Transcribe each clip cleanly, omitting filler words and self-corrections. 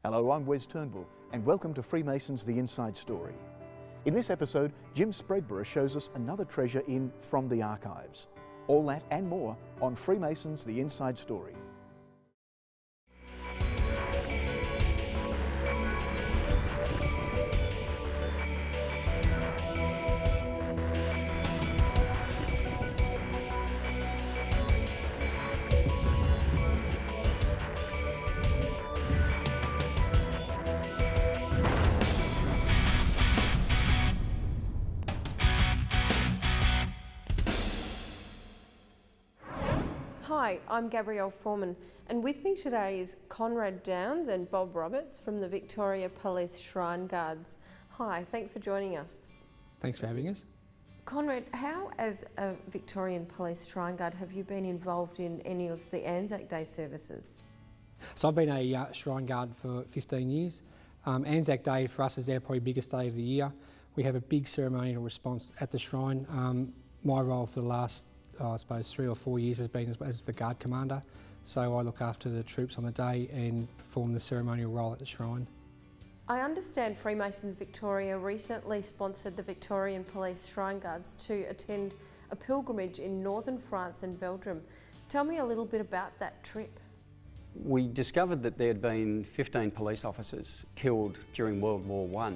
Hello, I'm Wes Turnbull, and welcome to Freemasons The Inside Story. In this episode, Jim Spreadborough shows us another treasure in From the Archives. All that and more on Freemasons The Inside Story. Hi, I'm Gabrielle Foreman, and with me today is Conrad Downs and Bob Roberts from the Victoria Police Shrine Guards. Hi, thanks for joining us. Thanks for having us. Conrad, how as a Victorian Police Shrine Guard have you been involved in any of the Anzac Day services? So I've been a Shrine Guard for 15 years. Anzac Day for us is our probably biggest day of the year. We have a big ceremonial response at the shrine. My role for the last I suppose 3 or 4 years has been as the guard commander, so I look after the troops on the day and perform the ceremonial role at the shrine. I understand Freemasons Victoria recently sponsored the Victorian Police Shrine Guards to attend a pilgrimage in northern France and Belgium. Tell me a little bit about that trip. We discovered that there had been 15 police officers killed during World War I.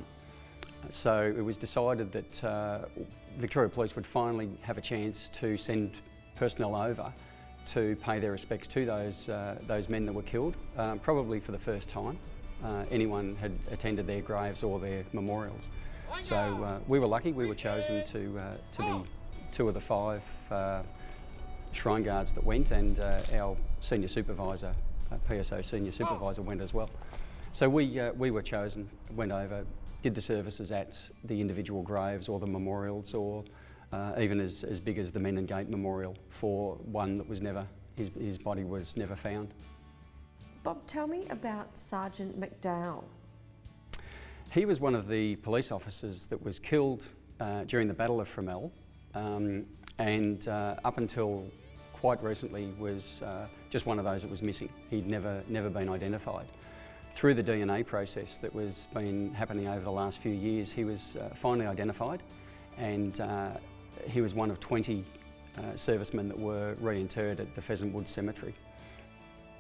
So it was decided that Victoria Police would finally have a chance to send personnel over to pay their respects to those men that were killed, probably for the first time anyone had attended their graves or their memorials. So we were lucky, we were chosen to be 2 of the 5 Shrine Guards that went, and our senior supervisor, PSO senior supervisor, went as well. So we were chosen, went over, did the services at the individual graves or the memorials, or even as big as the Menin Gate Memorial for one that was never, his body was never found. Bob, tell me about Sergeant McDowell. He was one of the police officers that was killed during the Battle of Fromelles, and up until quite recently was just one of those that was missing. He'd never been identified. Through the DNA process that was been happening over the last few years, he was finally identified, and he was one of 20 servicemen that were reinterred at the Pheasant Wood Cemetery.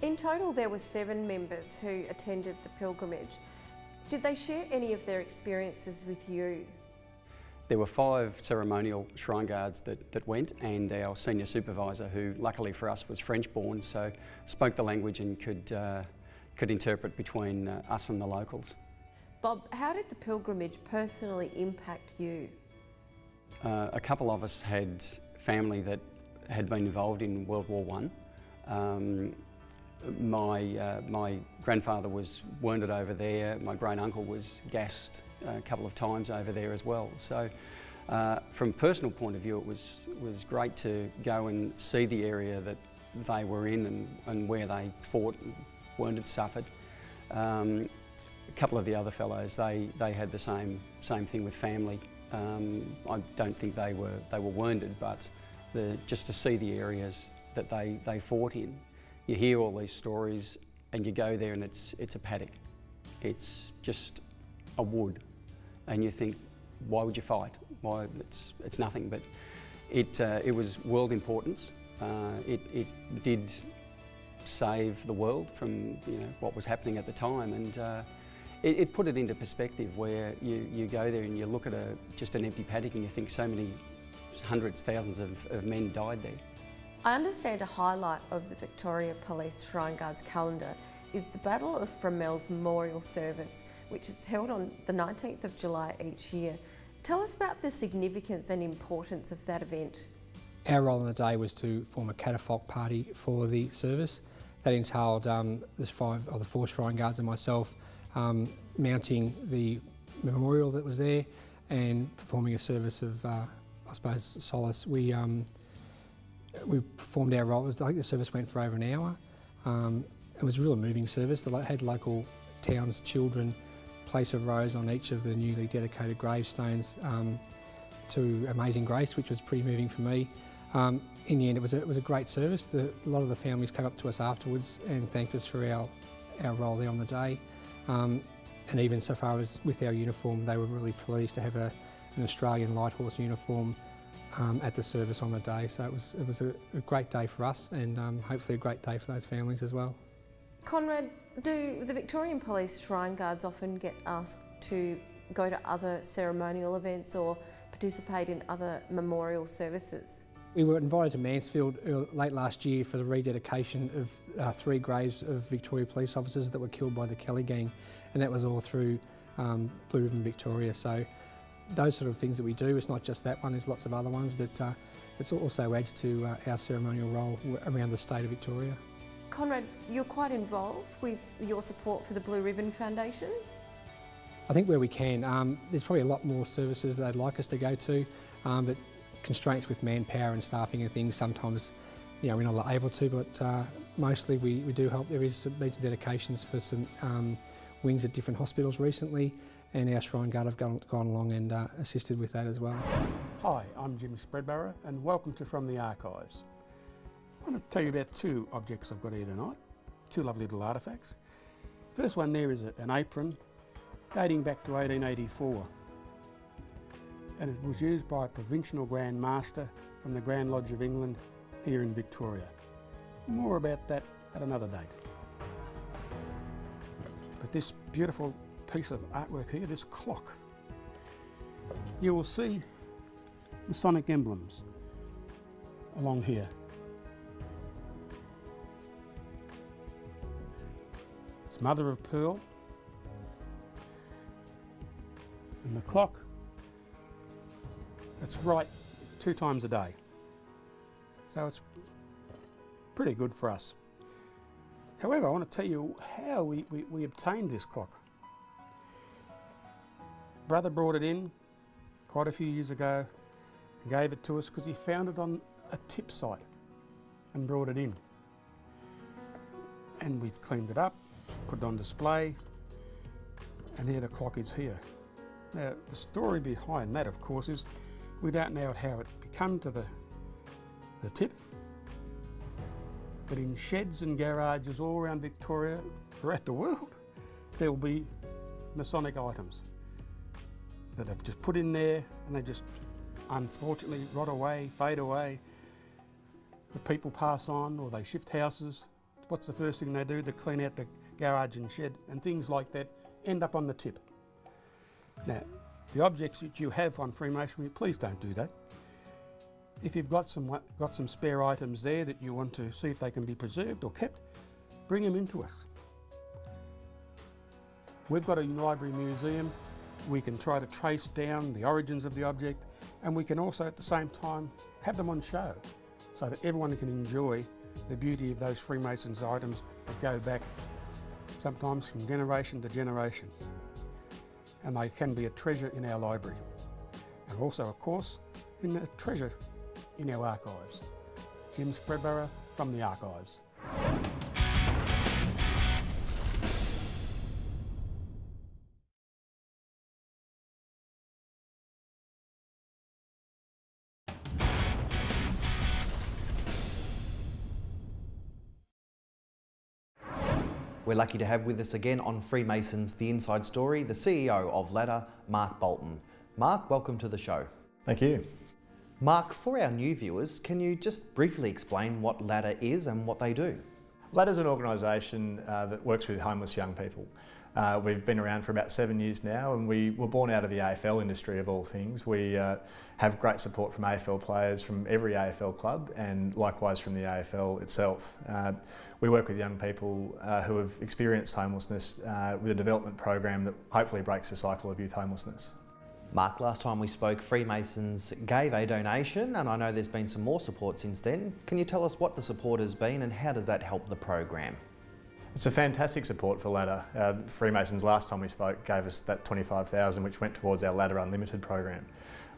In total, there were 7 members who attended the pilgrimage. Did they share any of their experiences with you? There were 5 ceremonial Shrine Guards that went, and our senior supervisor, who luckily for us was French-born, so spoke the language and could interpret between us and the locals. Bob, how did the pilgrimage personally impact you? A couple of us had family that had been involved in World War I. My grandfather was wounded over there. My great uncle was gassed a couple of times over there as well. So from a personal point of view, it was great to go and see the area that they were in and where they fought, wounded, suffered. A couple of the other fellows, they had the same thing with family. I don't think they were wounded, but just to see the areas that they fought in. You hear all these stories and you go there and it's a paddock. It's just a wood, and you think, why would you fight? Why? It's nothing, but it was world importance. It did save the world from what was happening at the time, and it put it into perspective where you go there and you look at just an empty paddock and you think so many hundreds, thousands of men died there. I understand a highlight of the Victoria Police Shrine Guards calendar is the Battle of Fromelles Memorial Service, which is held on the 19th of July each year. Tell us about the significance and importance of that event. Our role in the day was to form a catafalque party for the service. That entailed the 5 of the 4 Shrine Guards and myself mounting the memorial that was there and performing a service of, I suppose, solace. We performed our role. I think the service went for over an hour. It was a real moving service. They had local towns, children, place a rose on each of the newly dedicated gravestones to Amazing Grace, which was pretty moving for me. In the end, it was a great service. A lot of the families came up to us afterwards and thanked us for our role there on the day. And even so far as with our uniform, they were really pleased to have an Australian Light Horse uniform at the service on the day. So it was a great day for us, and hopefully a great day for those families as well. Conrad, do the Victorian Police Shrine Guards often get asked to go to other ceremonial events or participate in other memorial services? We were invited to Mansfield late last year for the rededication of 3 graves of Victoria police officers that were killed by the Kelly gang, and that was all through Blue Ribbon Victoria. So those sort of things that we do, it's not just that one, there's lots of other ones, but it also adds to our ceremonial role around the state of Victoria. Conrad, you're quite involved with your support for the Blue Ribbon Foundation? I think where we can, there's probably a lot more services they'd like us to go to, but constraints with manpower and staffing and things, sometimes we're not able to, but mostly we do help. There is been some dedications for some wings at different hospitals recently, and our Shrine Guard have gone along and assisted with that as well. Hi, I'm Jim Spreadborough and welcome to From the Archives. I want to tell you about 2 objects I've got here tonight, 2 lovely little artefacts. First one there is an apron dating back to 1884, and it was used by a provincial Grand Master from the Grand Lodge of England here in Victoria. More about that at another date. But this beautiful piece of artwork here, this clock, you will see Masonic emblems along here. It's mother of pearl, and the clock, it's right 2 times a day, so it's pretty good for us. However, I want to tell you how we obtained this clock. Brother brought it in quite a few years ago and gave it to us because he found it on a tip site and brought it in. And we've cleaned it up, put it on display, and here the clock is here. Now, the story behind that, of course, is we don't know how it became to the tip, but in sheds and garages all around Victoria, throughout the world, there will be Masonic items that have just put in there, and they just unfortunately rot away, fade away. The people pass on, or they shift houses. What's the first thing they do? They clean out the garage and shed, and things like that end up on the tip. Now, the objects that you have on Freemasonry, please don't do that. If you've got some spare items there that you want to see if they can be preserved or kept, bring them into us. We've got a library museum. We can try to trace down the origins of the object, and we can also at the same time have them on show so that everyone can enjoy the beauty of those Freemasons items that go back sometimes from generation to generation. And they can be a treasure in our library, and also, of course, in a treasure in our archives. Jim Spreadborough from the Archives. We're lucky to have with us again on Freemasons The Inside Story, the CEO of Ladder, Mark Bolton. Mark, welcome to the show. Thank you. Mark, for our new viewers, can you just briefly explain what Ladder is and what they do? Ladder is an organisation that works with homeless young people. We've been around for about 7 years now, and we were born out of the AFL industry of all things. We have great support from AFL players from every AFL club, and likewise from the AFL itself. We work with young people who have experienced homelessness with a development program that hopefully breaks the cycle of youth homelessness. Mark, last time we spoke, Freemasons gave a donation, and I know there's been some more support since then. Can you tell us what the support has been and how does that help the program? It's a fantastic support for Ladder. Freemasons, last time we spoke, gave us that $25,000, which went towards our Ladder Unlimited program,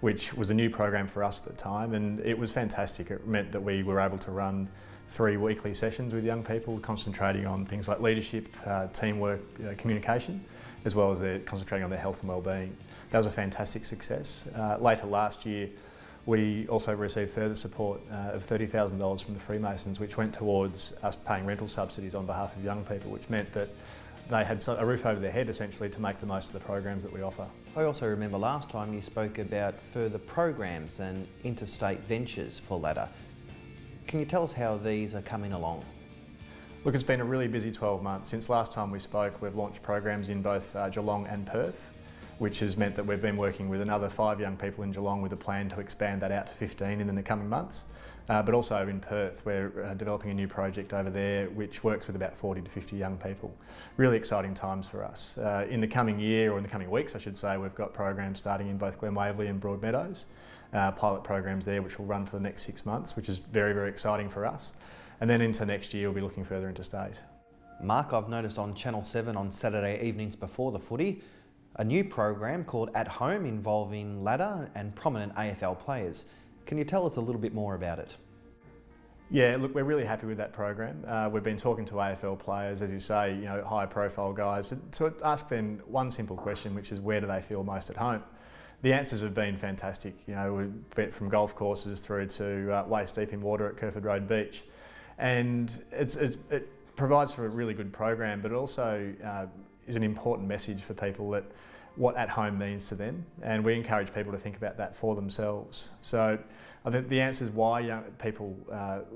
which was a new program for us at the time, and it was fantastic. It meant that we were able to run 3 weekly sessions with young people, concentrating on things like leadership, teamwork, communication, as well as concentrating on their health and wellbeing. That was a fantastic success. Later last year, we also received further support of $30,000 from the Freemasons, which went towards us paying rental subsidies on behalf of young people, which meant that they had a roof over their head essentially to make the most of the programs that we offer. I also remember last time you spoke about further programs and interstate ventures for Ladder. Can you tell us how these are coming along? Look, it's been a really busy 12 months. Since last time we spoke, we've launched programs in both Geelong and Perth, which has meant that we've been working with another 5 young people in Geelong with a plan to expand that out to 15 in the coming months. But also in Perth, we're developing a new project over there which works with about 40 to 50 young people. Really exciting times for us. In the coming year, or in the coming weeks I should say, we've got programs starting in both Glen Waverley and Broadmeadows. Pilot programs there which will run for the next 6 months, which is very, very exciting for us. And then into next year we'll be looking further interstate. Mark, I've noticed on Channel 7 on Saturday evenings before the footy, a new program called At Home involving Ladder and prominent AFL players. Can you tell us a little bit more about it? Yeah, look, we're really happy with that program. We've been talking to AFL players, as you say, you know, high profile guys, to ask them one simple question, which is where do they feel most at home? The answers have been fantastic. You know, we've been from golf courses through to waist deep in water at Kerford Road Beach. And it provides for a really good program, but it also is an important message for people that what at home means to them, and we encourage people to think about that for themselves. So I think the answers why young people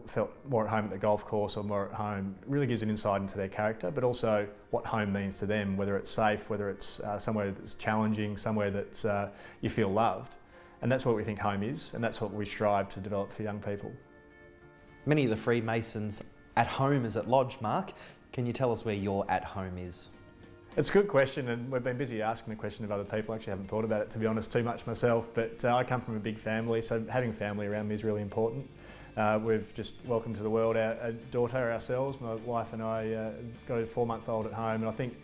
felt more at home at the golf course or more at home really gives an insight into their character, but also what home means to them, whether it's safe, whether it's somewhere that's challenging, somewhere that you feel loved. And that's what we think home is, and that's what we strive to develop for young people. Many of the Freemasons at home is at Lodge, Mark. Can you tell us where your at home is? It's a good question, and we've been busy asking the question of other people. I actually haven't thought about it, to be honest, too much myself, but I come from a big family, so having family around me is really important. We've just welcomed to the world our daughter ourselves. My wife and I got a 4-month-old at home, and I think,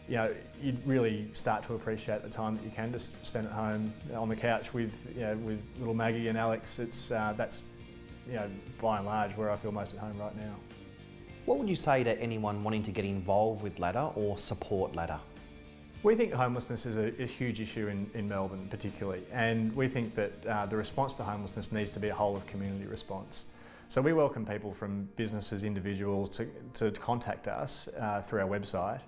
you know, you really start to appreciate the time that you can just spend at home on the couch with, you know, with little Maggie and Alex. That's, you know, by and large where I feel most at home right now. What would you say to anyone wanting to get involved with Ladder or support Ladder? We think homelessness is a huge issue in Melbourne particularly, and we think that the response to homelessness needs to be a whole of community response. So we welcome people from businesses, individuals to contact us through our website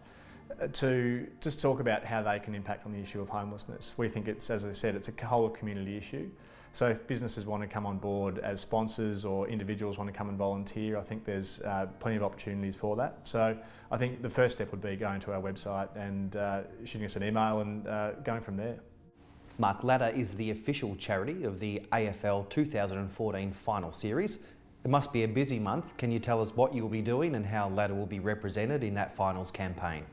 to just talk about how they can impact on the issue of homelessness. We think it's, as I said, it's a whole of community issue. So if businesses want to come on board as sponsors or individuals want to come and volunteer, I think there's plenty of opportunities for that. So I think the first step would be going to our website and shooting us an email and going from there. Mark, Ladder is the official charity of the AFL 2014 final series. It must be a busy month. Can you tell us what you'll be doing and how Ladder will be represented in that finals campaign?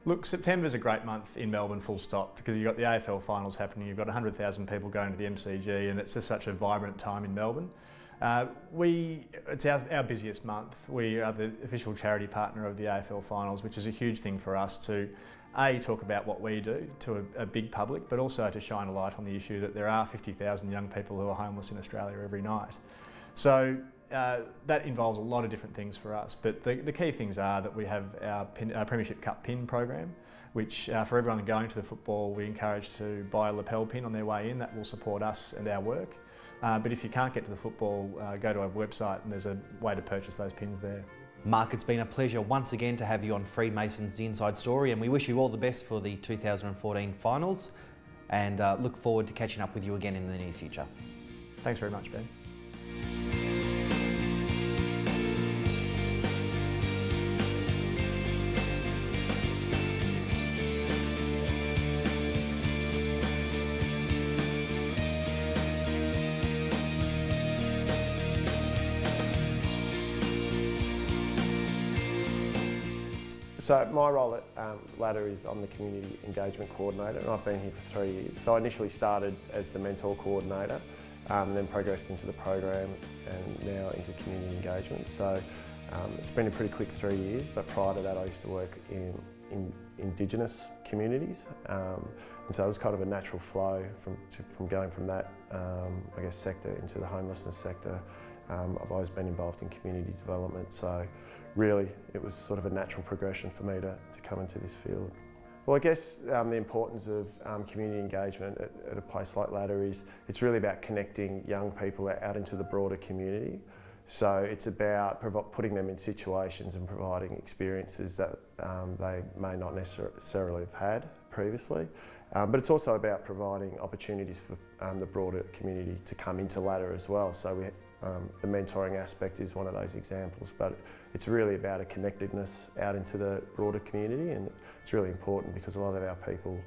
Look, September's a great month in Melbourne, full stop, because you've got the AFL finals happening, you've got 100,000 people going to the MCG, and it's just such a vibrant time in Melbourne. It's our busiest month. We are the official charity partner of the AFL finals, which is a huge thing for us to talk about what we do to a big public, but also to shine a light on the issue that there are 50,000 young people who are homeless in Australia every night. So that involves a lot of different things for us, but the key things are that we have our Premiership Cup pin program, which for everyone going to the football, we encourage to buy a lapel pin on their way in. That will support us and our work. But if you can't get to the football, go to our website and there's a way to purchase those pins there. Mark, it's been a pleasure once again to have you on Freemasons The Inside Story, and we wish you all the best for the 2014 finals and look forward to catching up with you again in the near future. Thanks very much, Ben. So my role at Ladder is I'm the Community Engagement Coordinator, and I've been here for 3 years. So I initially started as the Mentor Coordinator, then progressed into the program and now into Community Engagement. So it's been a pretty quick 3 years, but prior to that I used to work in Indigenous communities. And so it was kind of a natural flow from going from that I guess sector into the homelessness sector. I've always been involved in community development, so really it was sort of a natural progression for me to come into this field. Well, I guess the importance of community engagement at a place like Ladder is it's really about connecting young people out into the broader community. So it's about putting them in situations and providing experiences that they may not necessarily have had previously. But it's also about providing opportunities for the broader community to come into ladder as well. So the mentoring aspect is one of those examples, but it's really about a connectedness out into the broader community, and it's really important because a lot of our people,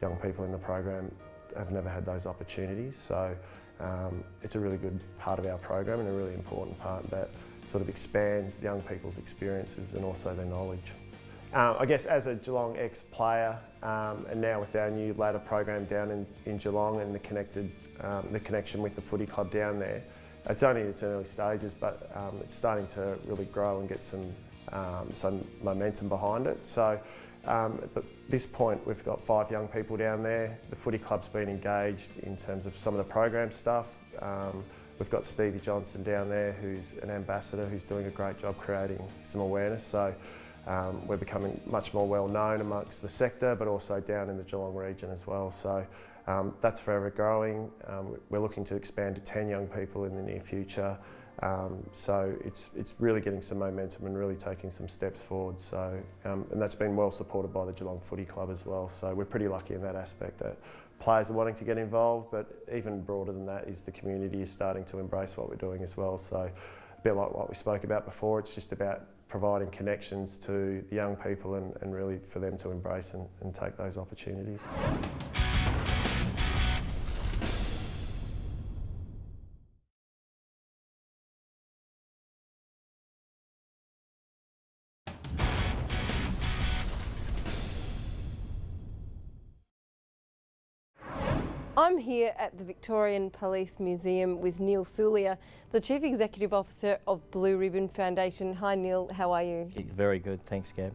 young people in the program, have never had those opportunities. So it's a really good part of our program and a really important part that sort of expands young people's experiences and also their knowledge. I guess as a Geelong ex-player, and now with our new ladder program down in Geelong and the connection with the footy club down there, it's only in its early stages, but it's starting to really grow and get some momentum behind it. So at this point, we've got 5 young people down there. The footy club's been engaged in terms of some of the program stuff. We've got Stevie Johnson down there, who's an ambassador, who's doing a great job creating some awareness. So we're becoming much more well known amongst the sector, but also down in the Geelong region as well. So that's forever growing. We're looking to expand to 10 young people in the near future. So it's really getting some momentum and really taking some steps forward. So and that's been well supported by the Geelong Footy Club as well. So we're pretty lucky in that aspect that players are wanting to get involved, but even broader than that is the community is starting to embrace what we're doing as well. So a bit like what we spoke about before, it's just about providing connections to the young people and really for them to embrace and take those opportunities. I'm here at the Victorian Police Museum with Neil Soulier, the Chief Executive Officer of Blue Ribbon Foundation. Hi Neil, how are you? Very good, thanks Gab.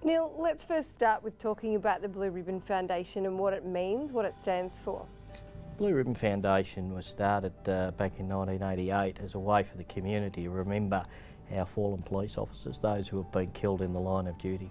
Neil, let's first start with talking about the Blue Ribbon Foundation and what it means, what it stands for. Blue Ribbon Foundation was started back in 1988 as a way for the community to remember our fallen police officers, those who have been killed in the line of duty.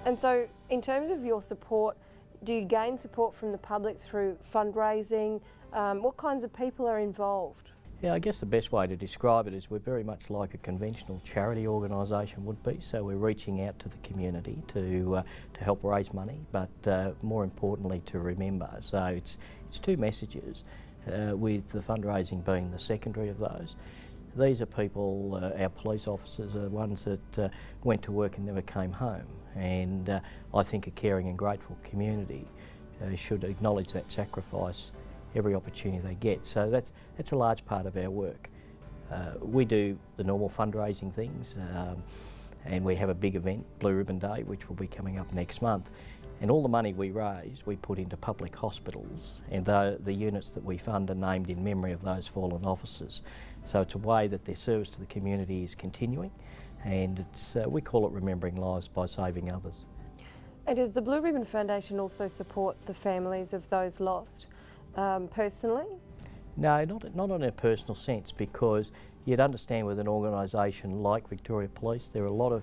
And so, in terms of your support, do you gain support from the public through fundraising? What kinds of people are involved? Yeah, I guess the best way to describe it is we're very much like a conventional charity organisation would be. So we're reaching out to the community to help raise money, but more importantly to remember. So it's 2 messages, with the fundraising being the secondary of those. These are people, our police officers are ones that went to work and never came home. And I think a caring and grateful community should acknowledge that sacrifice every opportunity they get. So that's a large part of our work. We do the normal fundraising things, and we have a big event, Blue Ribbon Day, which will be coming up next month. And all the money we raise, we put into public hospitals, and the units that we fund are named in memory of those fallen officers. So it's a way that their service to the community is continuing, and it's, we call it remembering lives by saving others. And does the Blue Ribbon Foundation also support the families of those lost personally? No, not in a personal sense, because you'd understand with an organisation like Victoria Police, there are a lot of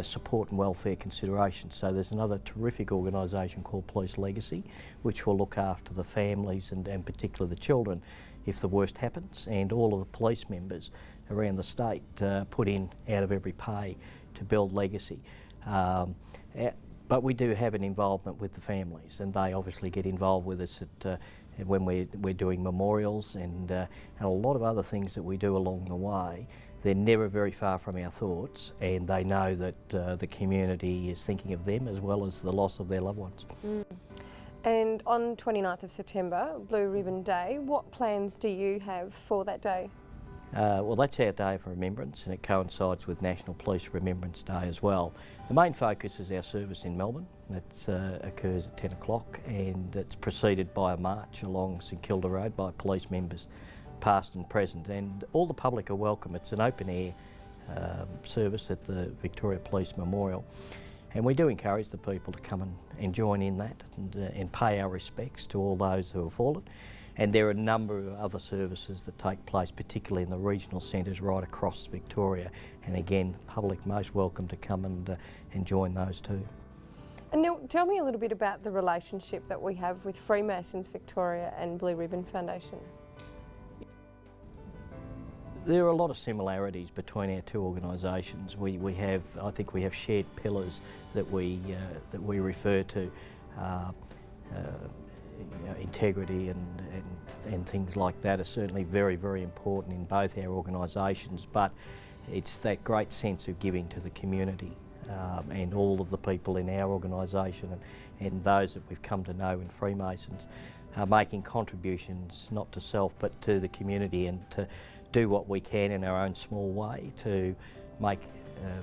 support and welfare considerations. So there's another terrific organisation called Police Legacy, which will look after the families and particularly the children if the worst happens, and all of the police members around the state put in out of every pay to build legacy. But we do have an involvement with the families, and they obviously get involved with us at when we're doing memorials and a lot of other things that we do along the way. They're never very far from our thoughts, and they know that the community is thinking of them as well as the loss of their loved ones. Mm. And on 29th of September, Blue Ribbon Day, what plans do you have for that day? Well, that's our day of remembrance, and it coincides with National Police Remembrance Day as well. The main focus is our service in Melbourne. That occurs at 10 o'clock, and it's preceded by a march along St Kilda Road by police members, past and present, and all the public are welcome. It's an open air service at the Victoria Police Memorial, and we do encourage the people to come and join in that and pay our respects to all those who have fallen. And there are a number of other services that take place, particularly in the regional centres right across Victoria, and again, public most welcome to come and join those too. And Neil, tell me a little bit about the relationship that we have with Freemasons Victoria and Blue Ribbon Foundation. There are a lot of similarities between our two organisations. I think we have shared pillars that we refer to. Integrity and things like that are certainly very, very important in both our organisations, but it's that great sense of giving to the community and all of the people in our organisation and those that we've come to know in Freemasons are making contributions not to self but to the community, and to do what we can in our own small way to make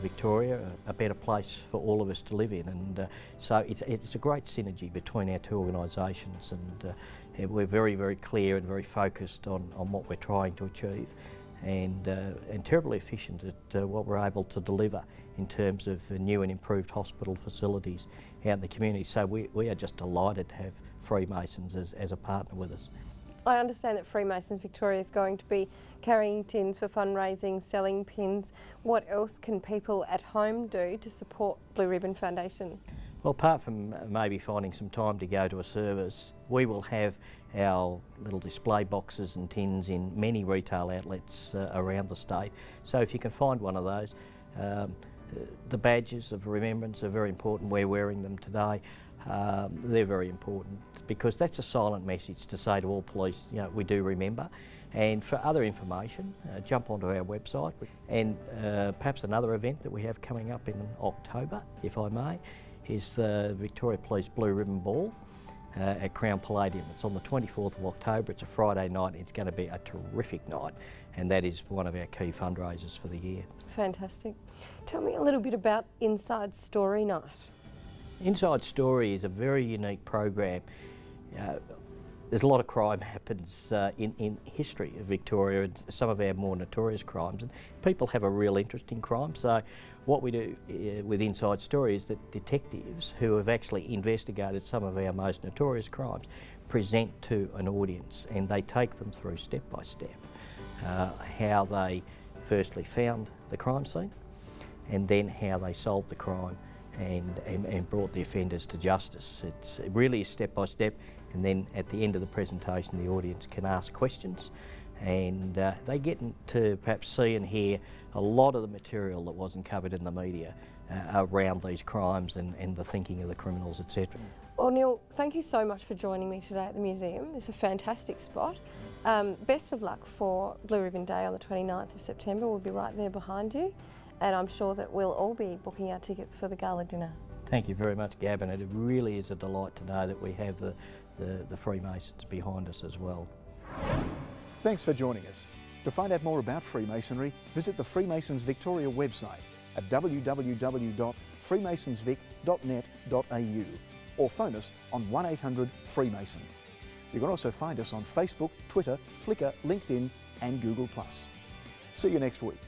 Victoria a better place for all of us to live in. And so it's a great synergy between our two organisations, and we're very, very clear and very focused on what we're trying to achieve, and terribly efficient at what we're able to deliver in terms of new and improved hospital facilities out in the community. So we are just delighted to have Freemasons as a partner with us. I understand that Freemasons Victoria is going to be carrying tins for fundraising, selling pins. What else can people at home do to support Blue Ribbon Foundation? Well, apart from maybe finding some time to go to a service, we will have our little display boxes and tins in many retail outlets around the state. So if you can find one of those, the badges of remembrance are very important. We're wearing them today. They're very important because that's a silent message to say to all police, you know, we do remember. And for other information, jump onto our website. And perhaps another event that we have coming up in October, if I may, is the Victoria Police Blue Ribbon Ball at Crown Palladium. It's on the 24th of October. It's a Friday night. It's going to be a terrific night, and that is one of our key fundraisers for the year. Fantastic. Tell me a little bit about Inside Story Night. Inside Story is a very unique program. There's a lot of crime happens in history of Victoria, and some of our more notorious crimes, and people have a real interest in crime. So what we do with Inside Story is that detectives who have actually investigated some of our most notorious crimes present to an audience, and they take them through step by step how they firstly found the crime scene, and then how they solved the crime and brought the offenders to justice. It really is step by step, and then at the end of the presentation the audience can ask questions, and they get to perhaps see and hear a lot of the material that wasn't covered in the media around these crimes and the thinking of the criminals, etc. Well, Neil, thank you so much for joining me today at the museum. It's a fantastic spot. Best of luck for Blue Ribbon Day on the 29th of September. We'll be right there behind you, and I'm sure that we'll all be booking our tickets for the gala dinner. Thank you very much, Gab, and it really is a delight to know that we have the Freemasons behind us as well. Thanks for joining us. To find out more about Freemasonry, visit the Freemasons Victoria website at www.freemasonsvic.net.au or phone us on 1800 Freemason. You can also find us on Facebook, Twitter, Flickr, LinkedIn and Google+. See you next week.